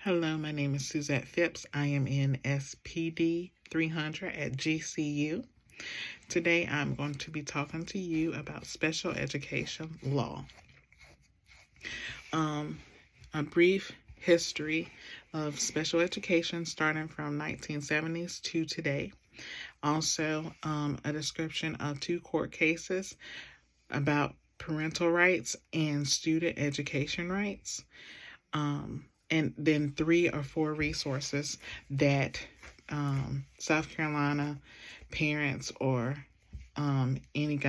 Hello, my name is Suzette Phipps. I am in SPD 300 at GCU. Today I'm going to be talking to you about special education law. A brief history of special education starting from 1970s to today. Also, a description of 2 court cases about parental rights and student education rights. And then 3 or 4 resources that South Carolina parents or any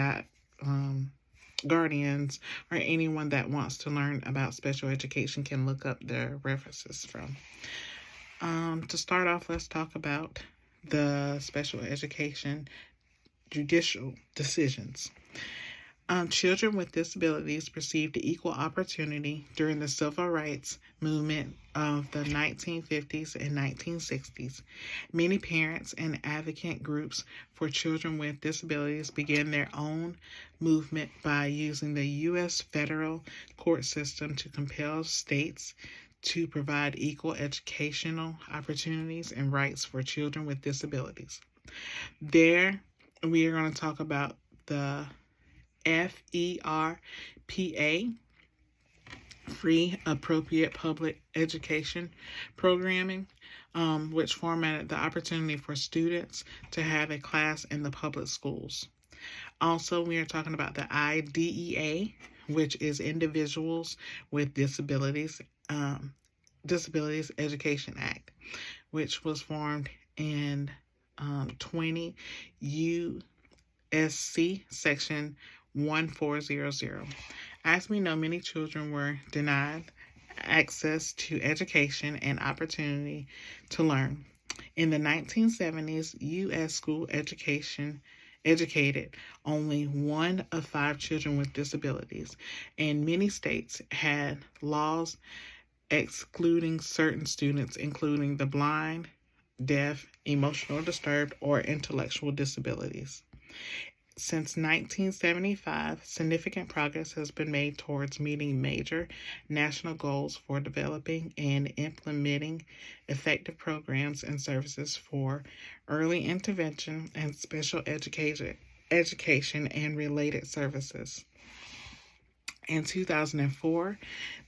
guardians or anyone that wants to learn about special education can look up their references from. To start off, let's talk about the special education judicial decisions. Children with disabilities received equal opportunity during the civil rights movement of the 1950s and 1960s. Many parents and advocate groups for children with disabilities began their own movement by using the U.S. federal court system to compel states to provide equal educational opportunities and rights for children with disabilities. There, we are going to talk about the FERPA, Free Appropriate Public Education Programming, which formatted the opportunity for students to have a class in the public schools. Also, we are talking about the IDEA, which is Individuals with Disabilities Education Act, which was formed in 20 U.S.C. Section 1400. As we know, many children were denied access to education and opportunity to learn. In the 1970s, U.S. school education educated only 1 of 5 children with disabilities, and many states had laws excluding certain students, including the blind, deaf, emotional disturbed, or intellectual disabilities. Since 1975, significant progress has been made towards meeting major national goals for developing and implementing effective programs and services for early intervention and special education and related services. In 2004,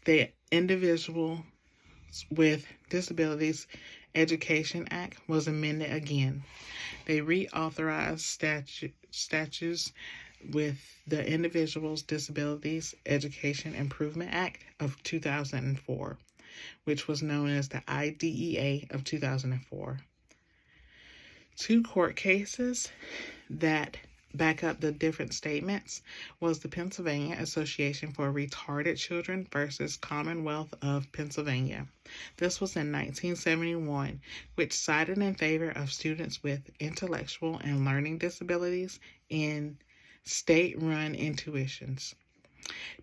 the Individuals with Disabilities Education Act was amended again. They reauthorized statutes with the Individuals Disabilities Education Improvement Act of 2004, which was known as the IDEA of 2004. 2 court cases that back up the different statements was the Pennsylvania Association for Retarded Children versus Commonwealth of Pennsylvania. This was in 1971, which sided in favor of students with intellectual and learning disabilities in state-run tuitions.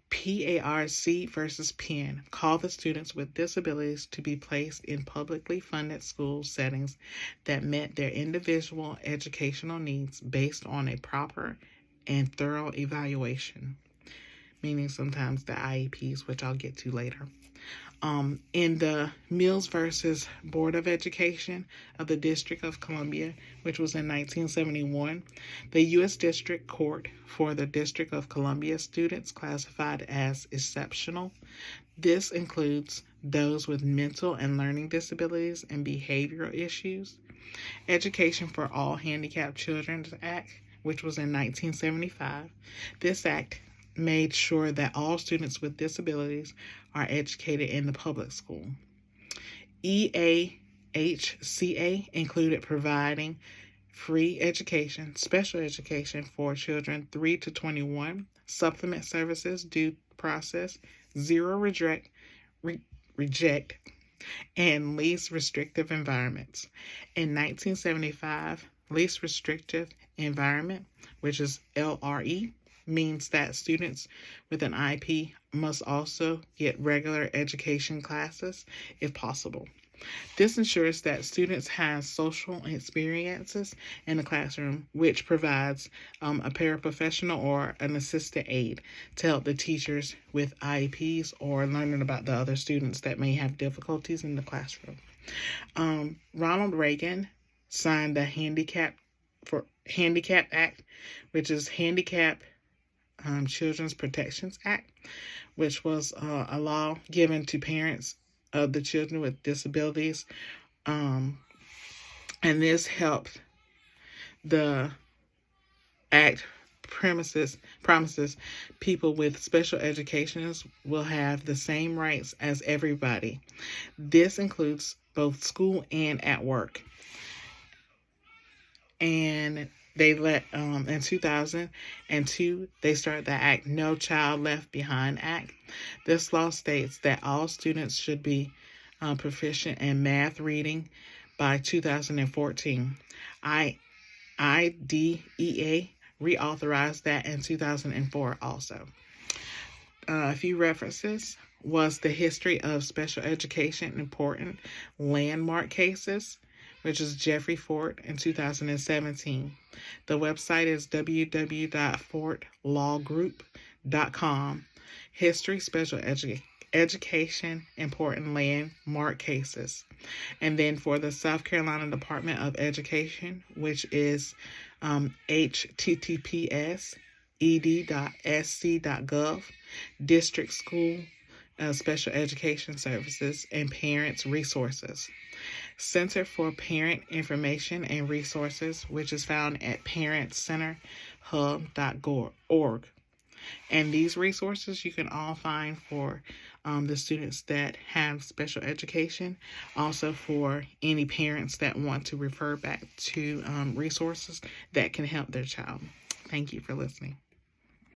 PARC versus Penn called the students with disabilities to be placed in publicly funded school settings that met their individual educational needs based on a proper and thorough evaluation, meaning sometimes the IEPs, which I'll get to later. In the Mills versus Board of Education of the District of Columbia, which was in 1971, the U.S. District Court for the District of Columbia students classified as exceptional. This includes those with mental and learning disabilities and behavioral issues. Education for All Handicapped Children's Act, which was in 1975. This act made sure that all students with disabilities are educated in the public school. EAHCA included providing free education, special education for children 3 to 21, supplement services, due process, zero reject, and least restrictive environments. In 1975, least restrictive environment, which is LRE, means that students with an IEP must also get regular education classes if possible. This ensures that students have social experiences in the classroom, which provides a paraprofessional or an assistant aide to help the teachers with IEPs or learning about the other students that may have difficulties in the classroom. Ronald Reagan signed the Handicap Act, which is Handicap Children's Protections Act, which was a law given to parents of the children with disabilities, and this helped the act promises people with special educations will have the same rights as everybody. This includes both school and at work. And they in 2002, they started the act No Child Left Behind Act. This law states that all students should be proficient in math reading by 2014. IDEA reauthorized that in 2004 also. A few references was the history of special education important landmark cases, which is Jeffrey Fort in 2017. The website is www.fortlawgroup.com. History, special education, important landmark cases. And then for the South Carolina Department of Education, which is https://ed.sc.gov, district school special education services and parents resources. Center for Parent Information and Resources, which is found at parentcenterhub.org. And these resources you can all find for the students that have special education, also for any parents that want to refer back to resources that can help their child. Thank you for listening.